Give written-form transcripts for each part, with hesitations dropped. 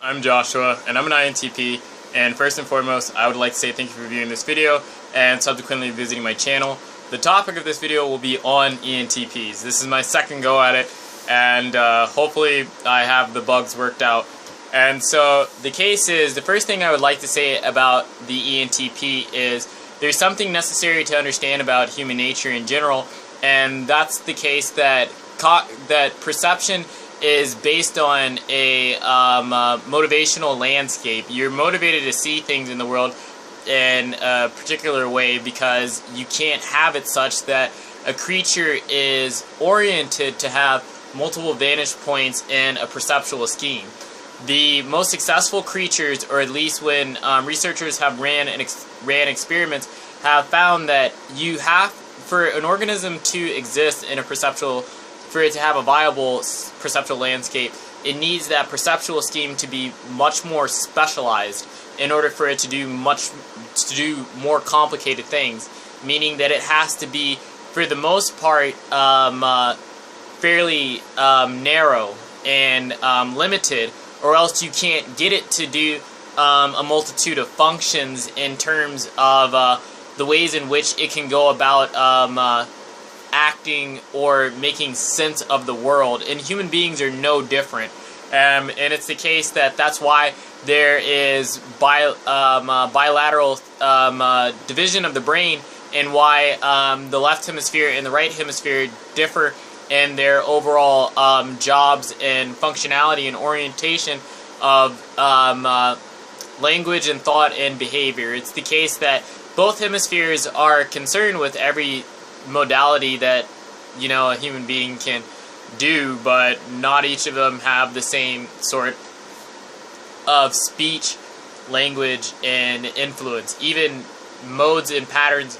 I'm Joshua, and I'm an INTP, and first and foremost, I would like to say thank you for viewing this video, and subsequently visiting my channel. The topic of this video will be on ENTPs. This is my second go at it, and hopefully I have the bugs worked out. And so, the case is, the first thing I would like to say about the ENTP is, there's something necessary to understand about human nature in general, and that's the case that perception is based on a motivational landscape. You're motivated to see things in the world in a particular way because you can't have it such that a creature is oriented to have multiple vantage points in a perceptual scheme. The most successful creatures, or at least when researchers have ran experiments, have found that you have, for an organism to exist in a for it to have a viable perceptual landscape, it needs that perceptual scheme to be much more specialized in order for it to do more complicated things. Meaning that it has to be, for the most part, fairly narrow and limited, or else you can't get it to do a multitude of functions in terms of the ways in which it can go about acting or making sense of the world. And human beings are no different. And it's the case that that's why there is bilateral division of the brain, and why the left hemisphere and the right hemisphere differ in their overall jobs and functionality and orientation of language and thought and behavior. It's the case that both hemispheres are concerned with every modality that, you know, a human being can do, but not each of them have the same sort of speech, language, and influence. Even modes and patterns,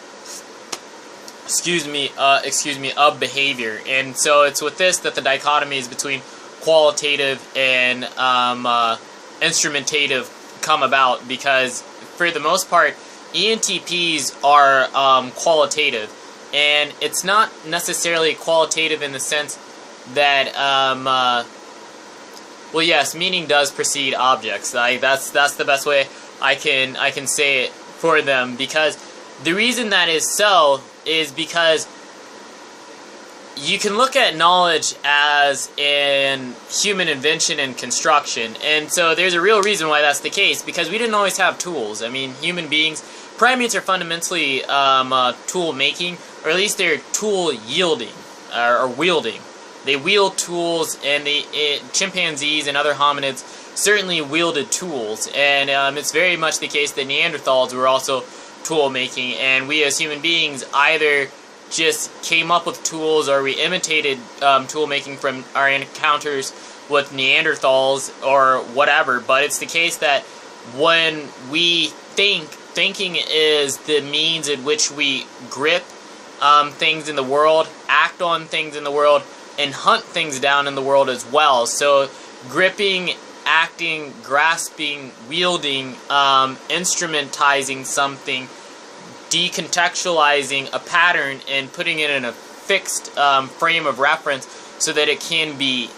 of behavior. And so it's with this that the dichotomy is between qualitative and instrumentative come about, because for the most part ENTPs are qualitative, and it's not necessarily qualitative in the sense that well, yes, meaning does precede objects. That's the best way I can say it for them, because the reason that is so is because you can look at knowledge as an human invention and construction, and so there's a real reason why that's the case, because we didn't always have tools. I mean, human beings, primates are fundamentally tool making, or at least they're tool yielding, or wielding. They wield tools, and chimpanzees and other hominids certainly wielded tools, and it's very much the case that Neanderthals were also tool making, and we as human beings either just came up with tools, or we imitated tool making from our encounters with Neanderthals or whatever. But it's the case that when we thinking is the means in which we grip things in the world, act on things in the world, and hunt things down in the world as well. So gripping, acting, grasping, wielding, instrumentizing something, decontextualizing a pattern and putting it in a fixed frame of reference so that it can be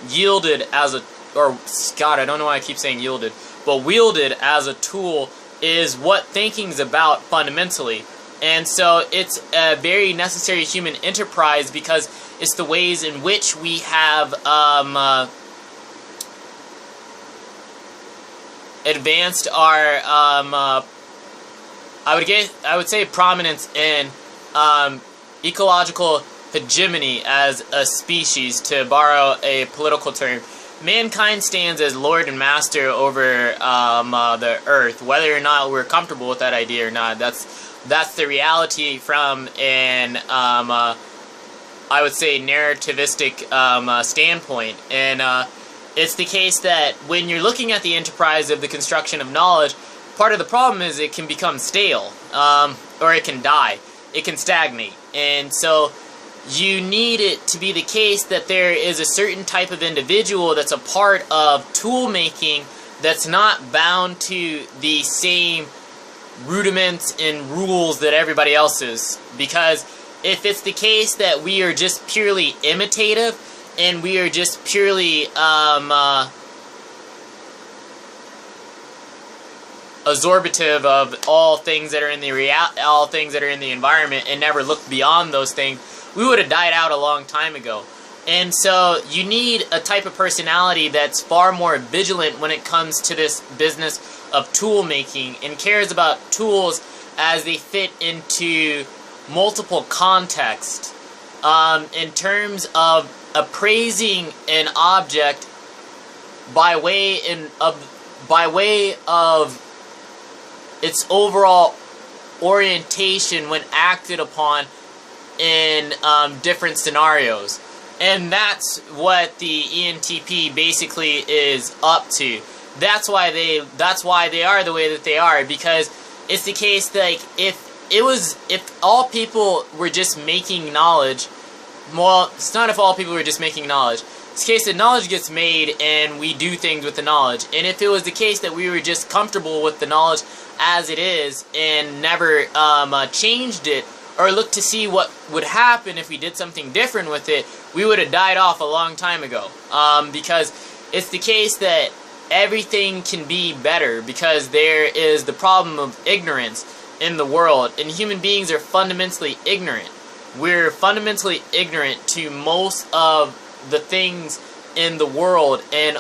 yielded as a, or God, I don't know why I keep saying yielded, but wielded as a tool is what thinking's about fundamentally. And so it's a very necessary human enterprise, because it's the ways in which we have advanced our I would say prominence in ecological hegemony as a species, to borrow a political term. Mankind stands as lord and master over the earth, whether or not we're comfortable with that idea or not. That's the reality from an I would say narrativistic standpoint. And it's the case that when you're looking at the enterprise of the construction of knowledge, part of the problem is it can become stale, or it can die, it can stagnate. And so you need it to be the case that there is a certain type of individual that's a part of tool making that's not bound to the same rudiments and rules that everybody else is. Because if it's the case that we are just purely imitative, and we are just purely absorbative of all things that are in the environment and never looked beyond those things, we would have died out a long time ago. And so you need a type of personality that's far more vigilant when it comes to this business of tool making and cares about tools as they fit into multiple contexts. In terms of appraising an object by way of its overall orientation when acted upon in different scenarios. And that's what the ENTP basically is up to. That's why they are the way that they are, because it's the case that, like, if all people were just making knowledge, well, it's not if all people were just making knowledge. It's the case that knowledge gets made and we do things with the knowledge. And if it was the case that we were just comfortable with the knowledge as it is and never changed it or looked to see what would happen if we did something different with it, we would have died off a long time ago. Because it's the case that everything can be better, because there is the problem of ignorance in the world, and human beings are fundamentally ignorant. We're fundamentally ignorant to most of the things in the world and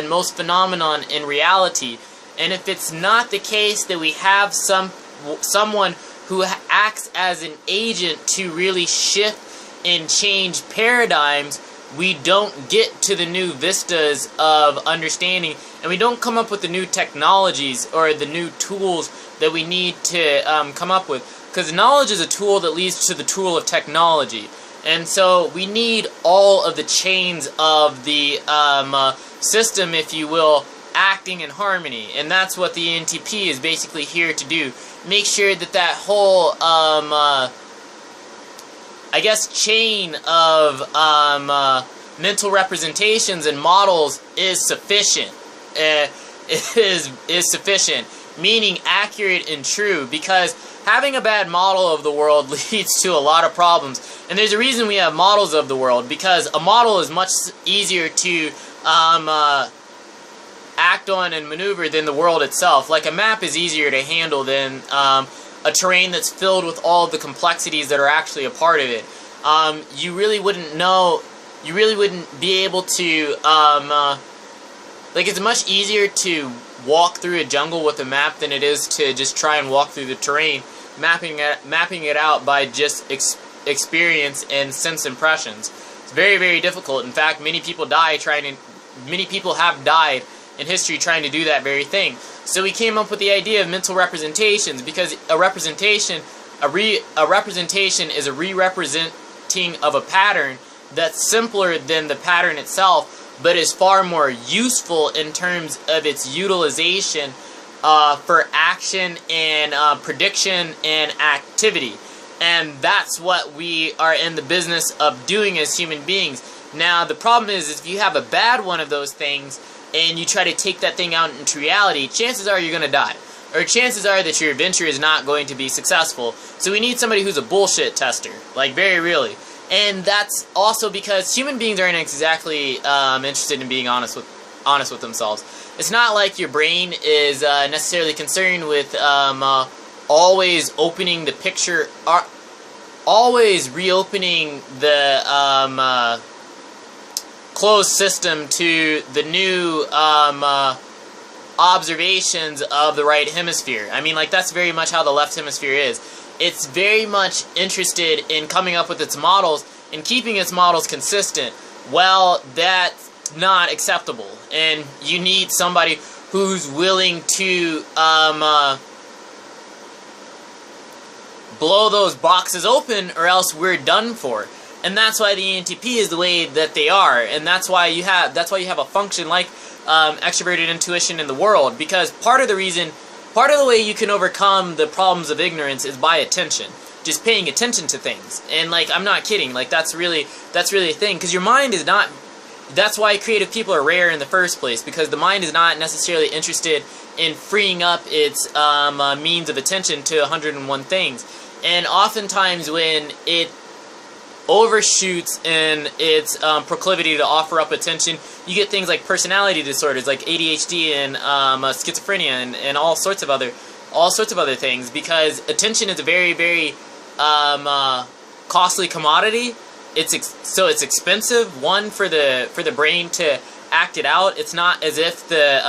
most phenomenon in reality. And if it's not the case that we have someone who acts as an agent to really shift and change paradigms, we don't get to the new vistas of understanding, and we don't come up with the new technologies or the new tools that we need to come up with. Because knowledge is a tool that leads to the tool of technology. And so we need all of the chains of the system, if you will, acting in harmony. And that's what the ENTP is basically here to do. Make sure that that whole, I guess, chain of mental representations and models is sufficient. Is sufficient, meaning accurate and true, because having a bad model of the world leads to a lot of problems. And there's a reason we have models of the world, because a model is much easier to act on and maneuver than the world itself. Like a map is easier to handle than a terrain that's filled with all of the complexities that are actually a part of it. You really wouldn't know, you really wouldn't be able to, like, it's much easier to walk through a jungle with a map than it is to just try and walk through the terrain, mapping it out by just experience and sense impressions. It's very, very difficult. In fact, many people have died in history trying to do that very thing. So we came up with the idea of mental representations, because a representation is a re-representing of a pattern that's simpler than the pattern itself, but is far more useful in terms of its utilization for action and prediction and activity. And that's what we are in the business of doing as human beings. Now, the problem is if you have a bad one of those things and you try to take that thing out into reality, chances are you're going to die. Or chances are that your venture is not going to be successful. So we need somebody who's a bullshit tester, like very really. And that's also because human beings aren't exactly interested in being honest with themselves. It's not like your brain is necessarily concerned with always opening the picture, always reopening the closed system to the new observations of the right hemisphere. I mean, like, that's very much how the left hemisphere is. It's very much interested in coming up with its models and keeping its models consistent. Well, that's not acceptable. And you need somebody who's willing to blow those boxes open, or else we're done for. And that's why the ENTP is the way that they are. And that's why you have a function like extroverted intuition in the world, because part of the way you can overcome the problems of ignorance is by attention. Just paying attention to things. And, like, I'm not kidding. Like, that's really a thing. Because your mind is not... That's why creative people are rare in the first place. Because the mind is not necessarily interested in freeing up its means of attention to 101 things. And oftentimes when it overshoots in its proclivity to offer up attention, you get things like personality disorders, like ADHD and schizophrenia, and all sorts of other things. Because attention is a very, very costly commodity. So it's expensive. One, for the brain to act it out. It's not as if the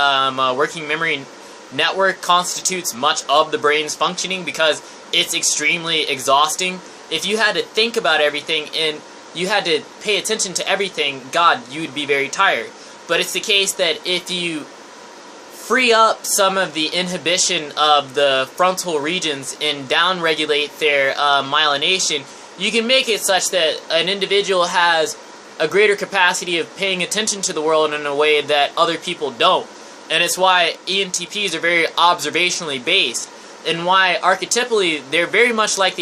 working memory network constitutes much of the brain's functioning, because it's extremely exhausting. If you had to think about everything and you had to pay attention to everything, God, you would be very tired. But it's the case that if you free up some of the inhibition of the frontal regions and downregulate their myelination, you can make it such that an individual has a greater capacity of paying attention to the world in a way that other people don't. And it's why ENTPs are very observationally based, and why archetypally they're very much like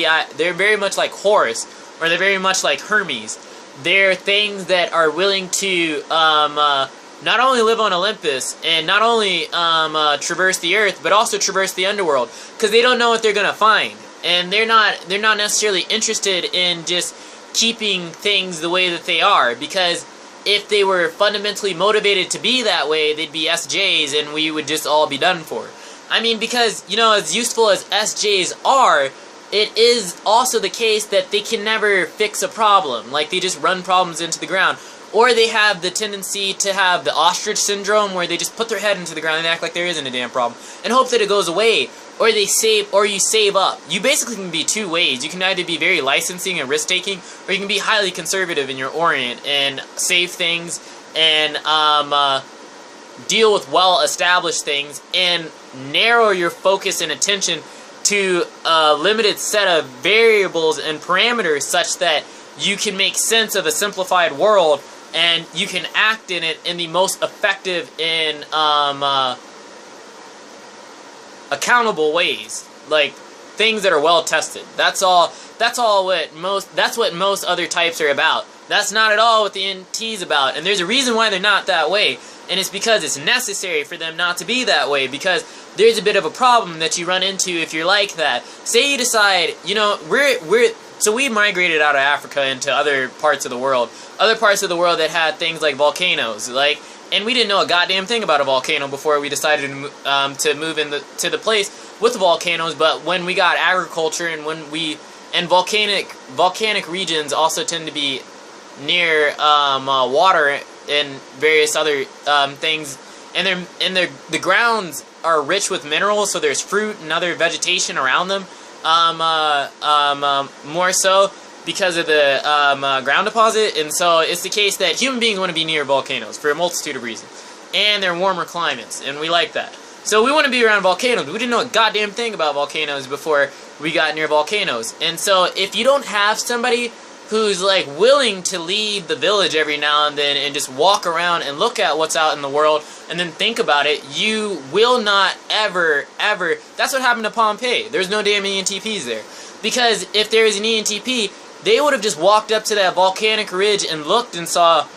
Horus, or they're very much like Hermes. They're things that are willing to not only live on Olympus and not only traverse the earth, but also traverse the underworld, because they don't know what they're gonna find, and they're not necessarily interested in just keeping things the way that they are, because if they were fundamentally motivated to be that way, they'd be SJs and we would just all be done for. I mean, because, you know, as useful as SJs are, it is also the case that they can never fix a problem. Like, they just run problems into the ground. Or they have the tendency to have the ostrich syndrome, where they just put their head into the ground and act like there isn't a damn problem, and hope that it goes away. Or you save up. You basically can be two ways. You can either be very licensing and risk-taking, or you can be highly conservative in your orient and save things and deal with well-established things and narrow your focus and attention to a limited set of variables and parameters, such that you can make sense of a simplified world and you can act in it in the most effective and accountable ways, like things that are well tested. That's what most other types are about. That's not at all what the NT's about, and there's a reason why they're not that way, and it's because it's necessary for them not to be that way, because there's a bit of a problem that you run into if you're like that. Say you decide, you know, so we migrated out of Africa into other parts of the world that had things like volcanoes, and we didn't know a goddamn thing about a volcano before we decided to move to the place with the volcanoes. But when we got agriculture, and volcanic regions also tend to be near water and various other things, and the grounds are rich with minerals, so there's fruit and other vegetation around them. More so because of the ground deposit, and so it's the case that human beings want to be near volcanoes for a multitude of reasons, and they're warmer climates, and we like that. So we want to be around volcanoes. We didn't know a goddamn thing about volcanoes before we got near volcanoes, and so if you don't have somebody who's like willing to leave the village every now and then and just walk around and look at what's out in the world and then think about it, you will not ever, that's what happened to Pompeii. There's no damn ENTPs there. Because if there is an ENTP, they would have just walked up to that volcanic ridge and looked and saw,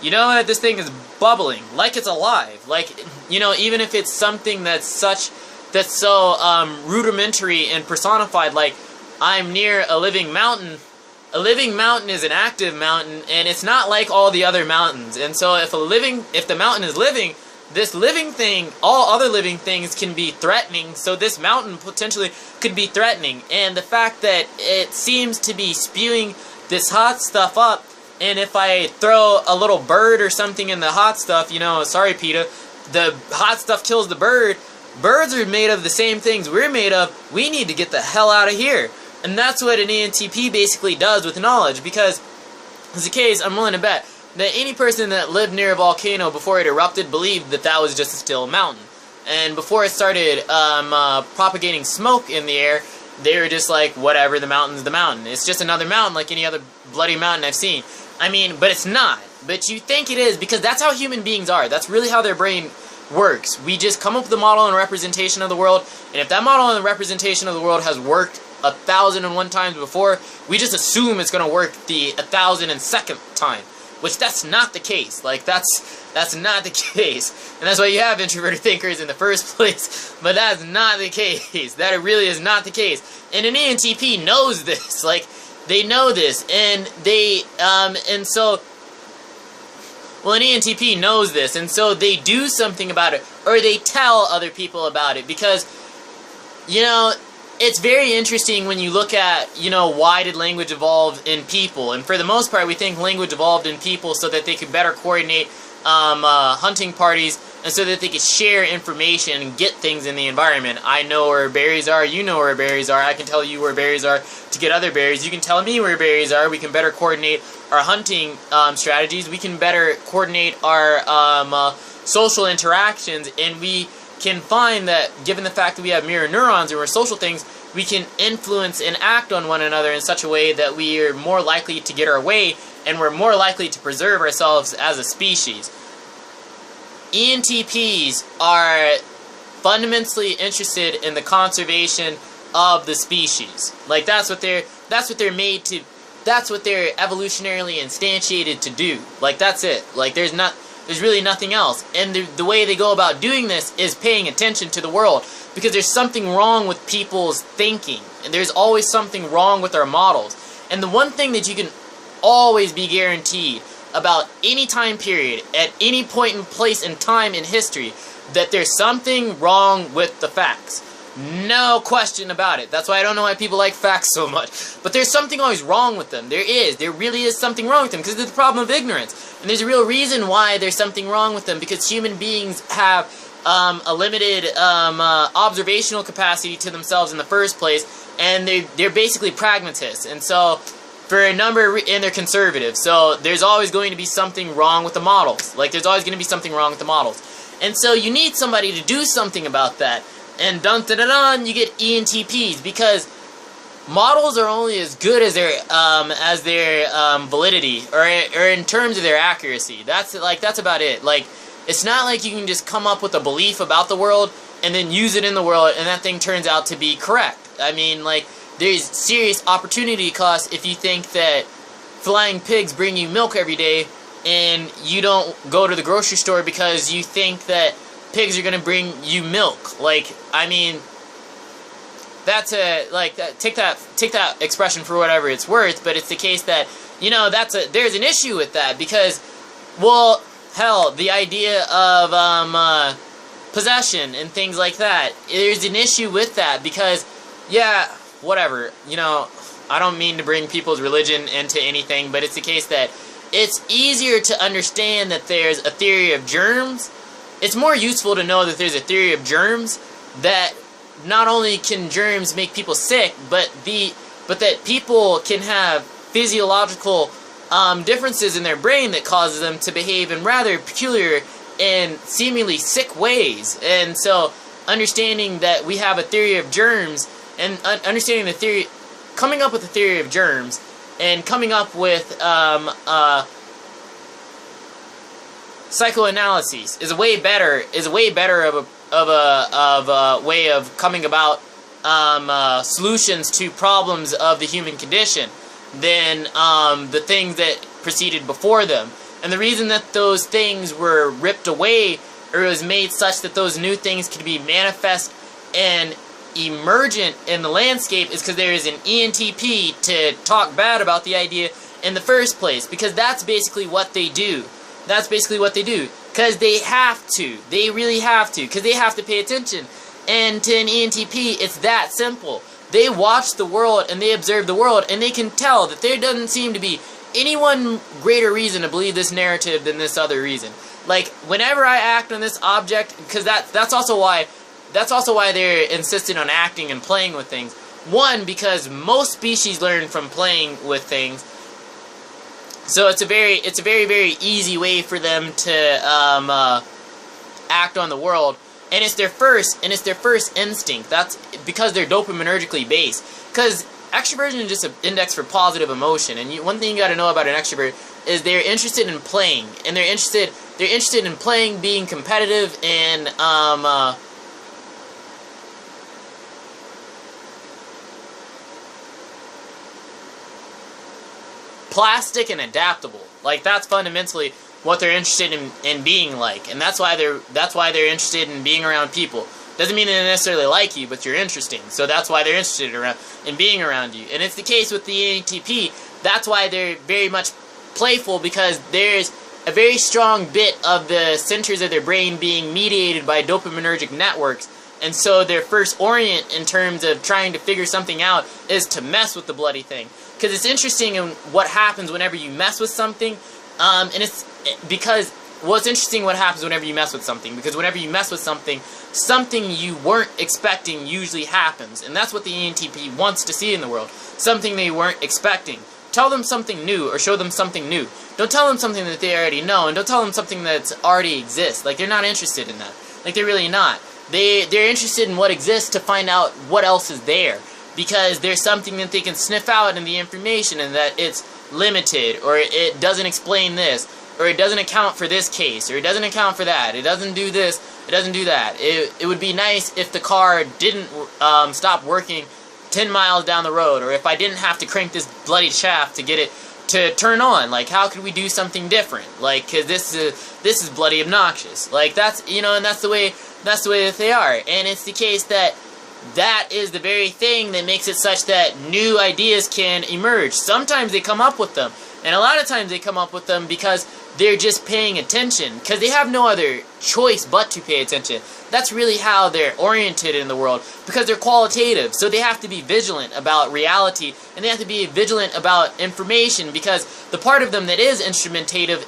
you know what, this thing is bubbling, like it's alive. Like, you know, even if it's something that's so rudimentary and personified, like I'm near a living mountain. A living mountain is an active mountain, and it's not like all the other mountains. And so if the mountain is living, this living thing, all other living things can be threatening, so this mountain potentially could be threatening. And the fact that it seems to be spewing this hot stuff up, and if I throw a little bird or something in the hot stuff, you know, sorry PETA, the hot stuff kills the bird. Birds are made of the same things we're made of. We need to get the hell out of here. And that's what an ENTP basically does with knowledge, because, as the case, I'm willing to bet that any person that lived near a volcano before it erupted believed that that was just a still mountain. And before it started propagating smoke in the air, they were just like, whatever, the mountain's the mountain. It's just another mountain like any other bloody mountain I've seen. I mean, but it's not. But you think it is, because that's how human beings are. That's really how their brain works. We just come up with a model and representation of the world, and if that model and representation of the world has worked 1,001 times before, we just assume it's going to work the 1,002nd time, which that's not the case. Like, that's not the case, and that's why you have introverted thinkers in the first place. But that's not the case. That really is not the case, and an ENTP knows this. Like, They know this, and they, and so, well, an ENTP knows this, and so they do something about it, or they tell other people about it, because, you know, it's very interesting when you look at, you know, why did language evolve in people, and for the most part, we think language evolved in people so that they could better coordinate hunting parties, and so that they could share information and get things in the environment. I know where berries are, you know where berries are, I can tell you where berries are to get other berries, you can tell me where berries are, we can better coordinate our hunting strategies, we can better coordinate our social interactions, and we can find that, given the fact that we have mirror neurons and we're social things, we can influence and act on one another in such a way that we are more likely to get our way, and we're more likely to preserve ourselves as a species. ENTPs are fundamentally interested in the conservation of the species. Like, that's what they're made to, that's what they're evolutionarily instantiated to do. Like, that's it. Like, there's really nothing else. And the way they go about doing this is paying attention to the world, because there's something wrong with people's thinking, and there's always something wrong with our models. And the one thing that you can always be guaranteed about any time period, at any point in place in time in history, that there's something wrong with the facts. No question about it. That's why I don't know why people like facts so much. But there's something always wrong with them. There really is something wrong with them, because it's the problem of ignorance. And there's a real reason why there's something wrong with them, because human beings have a limited observational capacity to themselves in the first place, and they're basically pragmatists. And so, for a number, and they're conservative. So there's always going to be something wrong with the models. Like, there's always going to be something wrong with the models. And so you need somebody to do something about that. And dun-dun-dun-dun, you get ENTPs, because models are only as good as their validity, or in terms of their accuracy. That's about it. Like, it's not like you can just come up with a belief about the world and then use it in the world and that thing turns out to be correct. I mean, like, there's serious opportunity cost if you think that flying pigs bring you milk every day, and you don't go to the grocery store because you think that pigs are going to bring you milk. Like, I mean, that's take that expression for whatever it's worth, but it's the case that, you know, there's an issue with that, because, well, hell, the idea of possession and things like that, there's an issue with that, because, yeah, whatever, you know, I don't mean to bring people's religion into anything, but it's the case that it's easier to understand that there's a theory of germs. It's more useful to know that there's a theory of germs, that not only can germs make people sick, but that people can have physiological differences in their brain that causes them to behave in rather peculiar and seemingly sick ways. And so, understanding that we have a theory of germs, and understanding the theory, coming up with a theory of germs, and coming up with psychoanalysis is a way better of a way of coming about solutions to problems of the human condition than the things that preceded before them. And the reason that those things were ripped away, or was made such that those new things could be manifest and emergent in the landscape, is because there is an ENTP to talk bad about the idea in the first place, because that's basically what they do. That's basically what they do, because they have to. They really have to, because they have to pay attention. And to an ENTP, it's that simple. They watch the world, and they observe the world, and they can tell that there doesn't seem to be any one greater reason to believe this narrative than this other reason. Like, whenever I act on this object, because that's also why they're insistent on acting and playing with things. One, because most species learn from playing with things. So it's a very, very easy way for them to act on the world, and it's their first instinct. That's because they're dopaminergically based. Because extroversion is just an index for positive emotion, and one thing you got to know about an extrovert is they're interested in playing, and they're interested in playing, being competitive, and plastic and adaptable. Like, that's fundamentally what they're interested in being like, and that's why they're interested in being around people. Doesn't mean they necessarily like you, but you're interesting. So that's why they're interested in being around you. And it's the case with the ENTP. That's why they're very much playful, because there's a very strong bit of the centers of their brain being mediated by dopaminergic networks. And so their first orient in terms of trying to figure something out is to mess with the bloody thing. Because it's interesting in what happens whenever you mess with something. And it's because, well, it's interesting what happens whenever you mess with something. Because whenever you mess with something, something you weren't expecting usually happens. And that's what the ENTP wants to see in the world. Something they weren't expecting. Tell them something new, or show them something new. Don't tell them something that they already know, and don't tell them something that already exists. Like, they're not interested in that. Like, they're really not. They're interested in what exists to find out what else is there. Because there's something that they can sniff out in the information, and that it's limited, or it doesn't explain this, or it doesn't account for this case, or it doesn't account for that, it doesn't do this, it doesn't do that. It would be nice if the car didn't stop working 10 miles down the road, or if I didn't have to crank this bloody shaft to get it to turn on. Like, how could we do something different? Like, cause this is bloody obnoxious. Like, that's, you know, and that's the way that they are. And it's the case that that is the very thing that makes it such that new ideas can emerge. Sometimes they come up with them, and a lot of times they come up with them because they're just paying attention, because they have no other choice but to pay attention. That's really how they're oriented in the world, because they're qualitative, so they have to be vigilant about reality, and they have to be vigilant about information, because the part of them that is instrumentative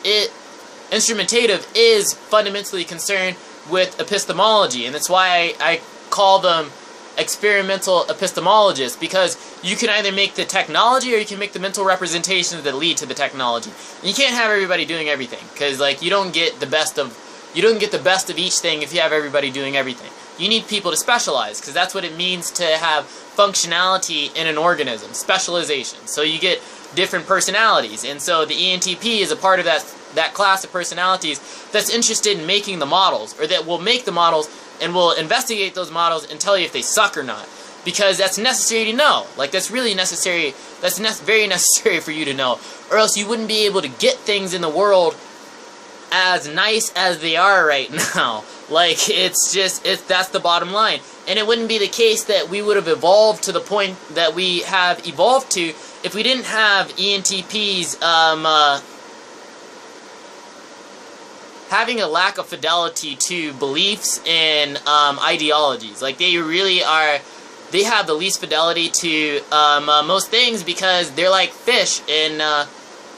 is fundamentally concerned with epistemology, and that's why I call them experimental epistemologists, because you can either make the technology, or you can make the mental representations that lead to the technology. And you can't have everybody doing everything, because like you don't get the best of each thing if you have everybody doing everything. You need people to specialize, because that's what it means to have functionality in an organism, specialization. So you get different personalities, and so the ENTP is a part of that class of personalities that's interested in making the models, or that will make the models and will investigate those models and tell you if they suck or not. Because that's necessary to know. Like, that's really necessary. That's very necessary for you to know. Or else you wouldn't be able to get things in the world as nice as they are right now. Like, that's the bottom line. And it wouldn't be the case that we would have evolved to the point that we have evolved to if we didn't have ENTPs, having a lack of fidelity to beliefs and ideologies. Like, they really are, they have the least fidelity to most things, because they're like fish, and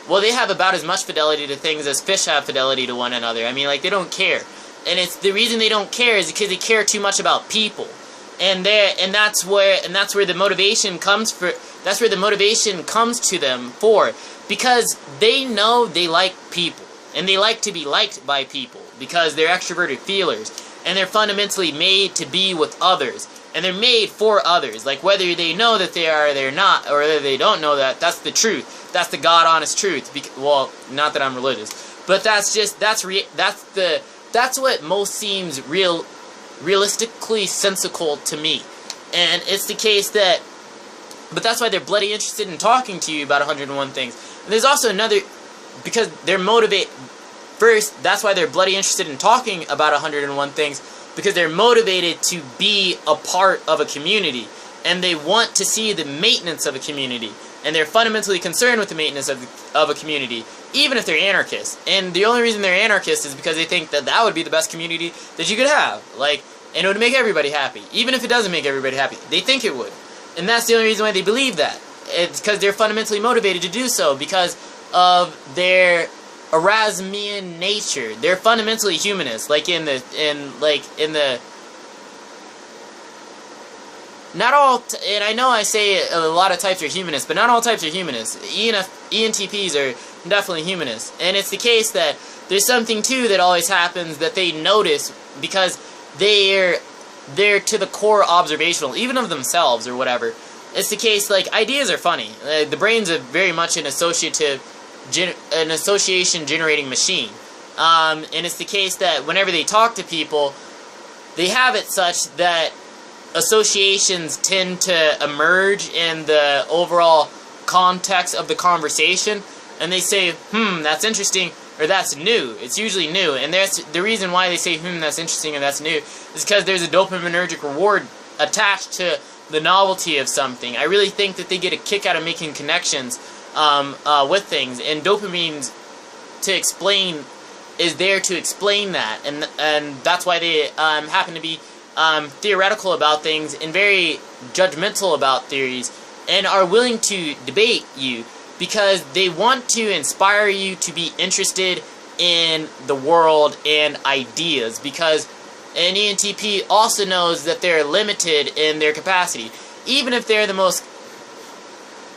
well, they have about as much fidelity to things as fish have fidelity to one another. I mean, like, they don't care. And it's the reason they don't care is because they care too much about people. And that's where the motivation comes for. That's where the motivation comes to them for, because they know they like people. And they like to be liked by people, because they're extroverted feelers. And they're fundamentally made to be with others. And they're made for others. Like, whether they know that they are or they're not, or whether they don't know that, that's the truth. That's the God-honest truth. Well, not that I'm religious. But that's what most seems realistically sensical to me. And it's the case that, but that's why they're bloody interested in talking to you about 101 things. And there's also another, because they're motivated. First, that's why they're bloody interested in talking about 101 things, because they're motivated to be a part of a community, and they want to see the maintenance of a community, and they're fundamentally concerned with the maintenance of a community, even if they're anarchists. And the only reason they're anarchists is because they think that that would be the best community that you could have, like, and it would make everybody happy, even if it doesn't make everybody happy. They think it would, and that's the only reason why they believe that. It's because they're fundamentally motivated to do so, because of their Erasmian nature. They're fundamentally humanists, not all, and I know I say a lot of types are humanists, but not all types are humanists. ENTPs are definitely humanists, and it's the case that there's something too that always happens that they notice, because they're to the core observational, even of themselves or whatever. It's the case, like, ideas are funny. The brain's a very much an association-generating machine. And it's the case that whenever they talk to people, they have it such that associations tend to emerge in the overall context of the conversation, and they say, that's interesting, or that's new. It's usually new, and that's the reason why they say, that's interesting and that's new, is because there's a dopaminergic reward attached to the novelty of something. I really think that they get a kick out of making connections with things, and dopamine is there to explain that, and that's why they happen to be theoretical about things and very judgmental about theories, and are willing to debate you because they want to inspire you to be interested in the world and ideas, because an ENTP also knows that they're limited in their capacity. Even if they're the most,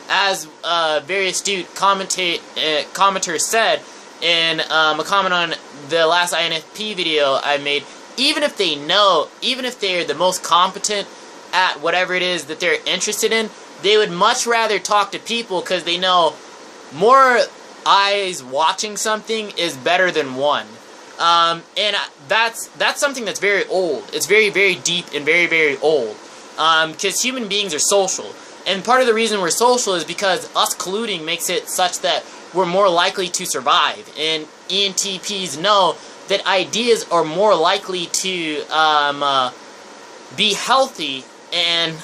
as a very astute commenter said in a comment on the last INFP video I made, even if they're the most competent at whatever it is that they're interested in, they would much rather talk to people because they know more eyes watching something is better than one. And that's something that's very old. It's very, very deep and very, very old. Because human beings are social. And part of the reason we're social is because us colluding makes it such that we're more likely to survive. And ENTPs know that ideas are more likely to be healthy and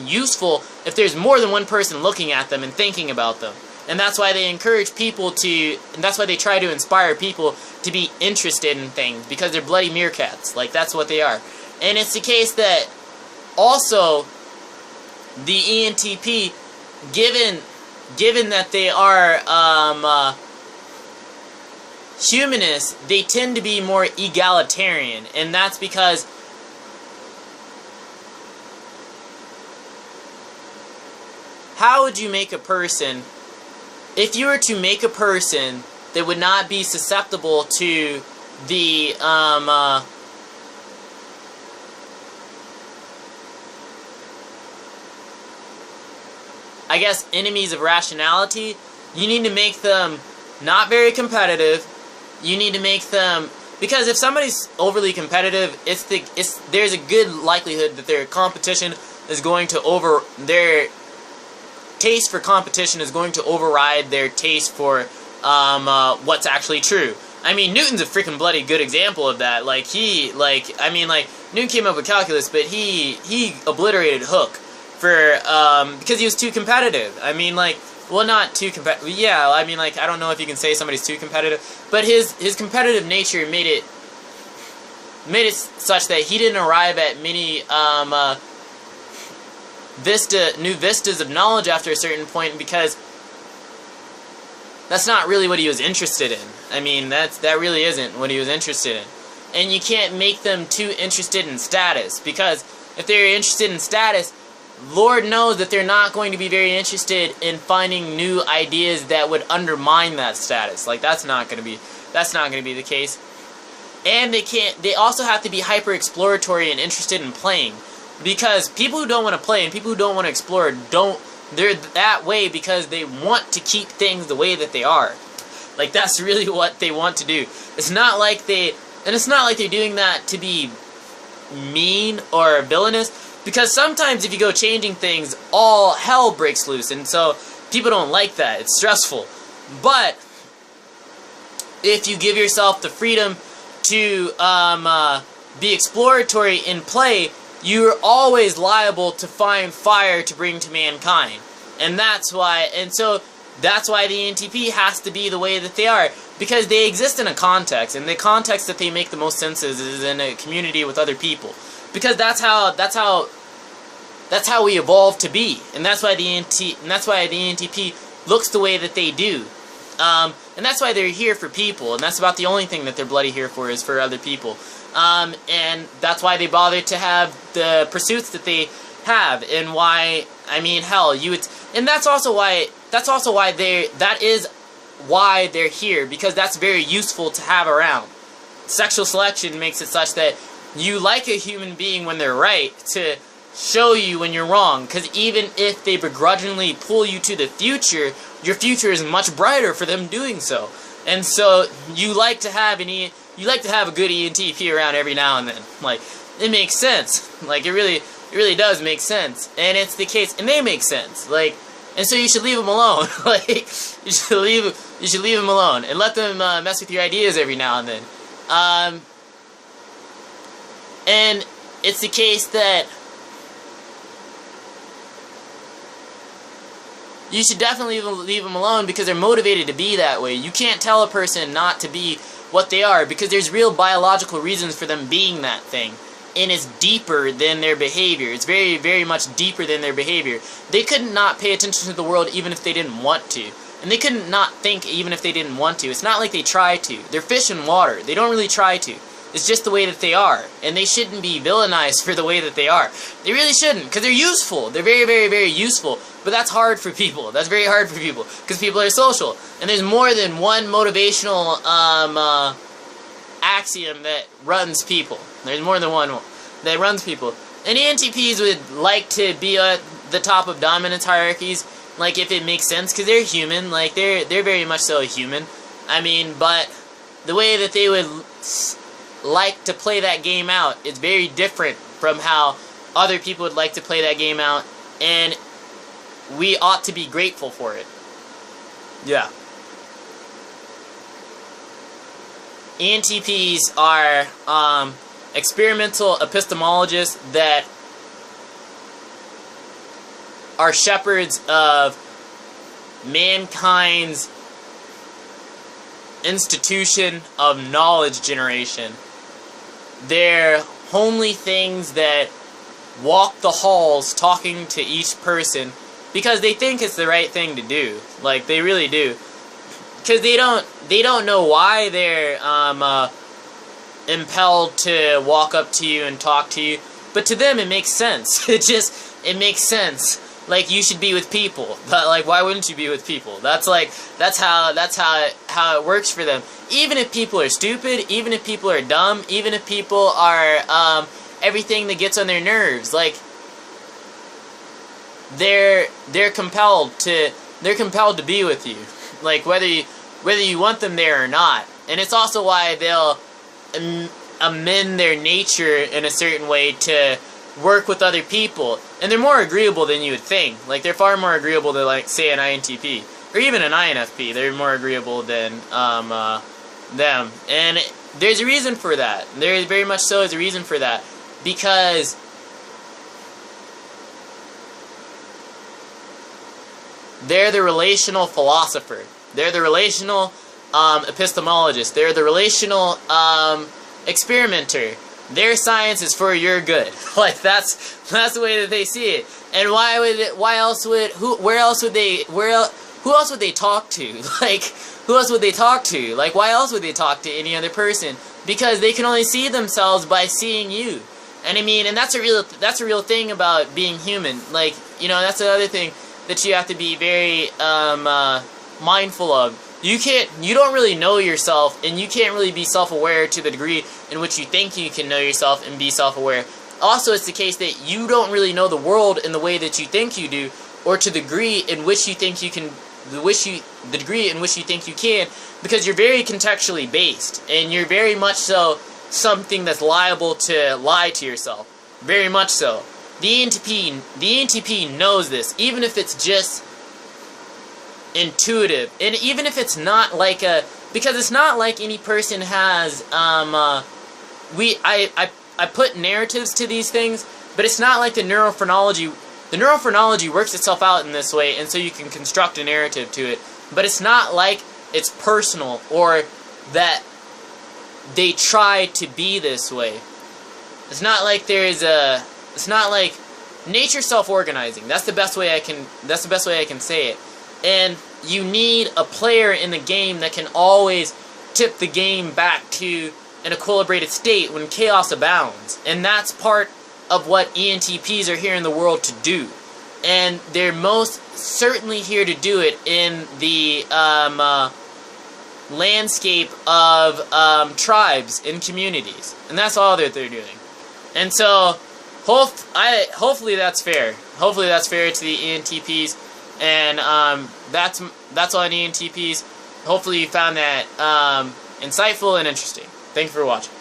useful if there's more than one person looking at them and thinking about them. And that's why they encourage people to, and that's why they try to inspire people to be interested in things, because they're bloody meerkats. Like, that's what they are. And it's the case that also the ENTP, given that they are humanists, they tend to be more egalitarian, and that's because how would you make a person, if you were to make a person that would not be susceptible to the I guess enemies of rationality, you need to make them not very competitive. You need to make them, because if somebody's overly competitive, there's a good likelihood that their competition is going to their taste for competition is going to override their taste for what's actually true. I mean, Newton's a freaking bloody good example of that. Newton came up with calculus, but he obliterated Hooke for because he was too competitive. I mean, well, not too competitive. Yeah, I mean, I don't know if you can say somebody's too competitive, but his competitive nature made it such that he didn't arrive at many new vistas of knowledge after a certain point, because that's not really what he was interested in. I mean, that really isn't what he was interested in. And you can't make them too interested in status, because if they're interested in status, Lord knows that they're not going to be very interested in finding new ideas that would undermine that status. That's not going to be the case. And they also have to be hyper exploratory and interested in playing, because people who don't want to play and people who don't want to explore they're that way because they want to keep things the way that they are. That's really what they want to do. It's not like they're doing that to be mean or villainous, because sometimes if you go changing things, all hell breaks loose, and so people don't like that. It's stressful. But if you give yourself the freedom to be exploratory in play, you're always liable to find fire to bring to mankind. And that's why the ENTP has to be the way that they are, because they exist in a context, and the context that they make the most sense is in a community with other people. Because that's how we evolve to be, and that's why the ENTP looks the way that they do, and that's why they're here for people, and that's about the only thing that they're bloody here for, is for other people, and that's why they bother to have the pursuits that they have, and why, I mean, hell, and that's also why they're here, because that's very useful to have around. Sexual selection makes it such that you like a human being when they're right to show you when you're wrong, because even if they begrudgingly pull you to the future, your future is much brighter for them doing so. And so you like to have a good ENTP around every now and then. It makes sense. It really does make sense. And it's the case, and they make sense. And so you should leave them alone. Like, you should leave them alone and let them mess with your ideas every now and then. And it's the case that you should definitely leave them alone because they're motivated to be that way. You can't tell a person not to be what they are because there's real biological reasons for them being that thing. And it's deeper than their behavior. It's very, very much deeper than their behavior. They couldn't not pay attention to the world even if they didn't want to. And they couldn't not think even if they didn't want to. It's not like they try to. They're fish in water. They don't really try to. It's just the way that they are. And they shouldn't be villainized for the way that they are. They really shouldn't, because they're useful. They're very, very, very useful. But that's hard for people. That's very hard for people, because people are social. And there's more than one motivational axiom that runs people. There's more than one that runs people. And ENTPs would like to be at the top of dominance hierarchies, like if it makes sense, because they're human. Like they're very much so a human. I mean, but the way that they would like to play that game out is very different from how other people would like to play that game out, and we ought to be grateful for it. Yeah. ENTPs are experimental epistemologists that are shepherds of mankind's institution of knowledge generation. They're homely things that walk the halls talking to each person because they think it's the right thing to do. Like, they really do. Because they don't know why they're impelled to walk up to you and talk to you, but to them it makes sense. It makes sense. Like, you should be with people. But, like, why wouldn't you be with people? That's how it works for them. Even if people are stupid, even if people are dumb, even if people are everything that gets on their nerves, like, they're compelled to be with you. Like, whether you want them there or not. And it's also why they'll amend their nature in a certain way to work with other people. And they're more agreeable than you would think. Like, they're far more agreeable than, like, say, an INTP. Or even an INFP. They're more agreeable than them. And there's a reason for that. There very much so is a reason for that. Because they're the relational philosopher. They're the relational epistemologist. They're the relational experimenter. Their science is for your good. Like, that's the way that they see it. And who else would they talk to? Like, who else would they talk to? Like, why else would they talk to any other person? Because they can only see themselves by seeing you. And I mean, and that's a real thing about being human. Like, you know, that's another thing that you have to be very mindful of. You don't really know yourself, and you can't really be self-aware to the degree in which you think you can know yourself and be self-aware. Also, it's the case that you don't really know the world in the way that you think you do, or to the degree in which you think you can, the degree in which you think you can, because you're very contextually based, and you're very much so something that's liable to lie to yourself. Very much so. The ENTP knows this, even if it's just intuitive, and even if it's not like because it's not like any person has I put narratives to these things, but it's not like the neurophrenology works itself out in this way, and so you can construct a narrative to it, but it's not like it's personal or that they try to be this way. It's not like it's not like nature's self-organizing. That's the best way I can say it. And you need a player in the game that can always tip the game back to an equilibrated state when chaos abounds. And that's part of what ENTPs are here in the world to do. And they're most certainly here to do it in the landscape of tribes and communities. And that's all that they're doing. And so, hopefully that's fair. Hopefully that's fair to the ENTPs. And that's all on ENTPs. Hopefully you found that insightful and interesting. Thank you for watching.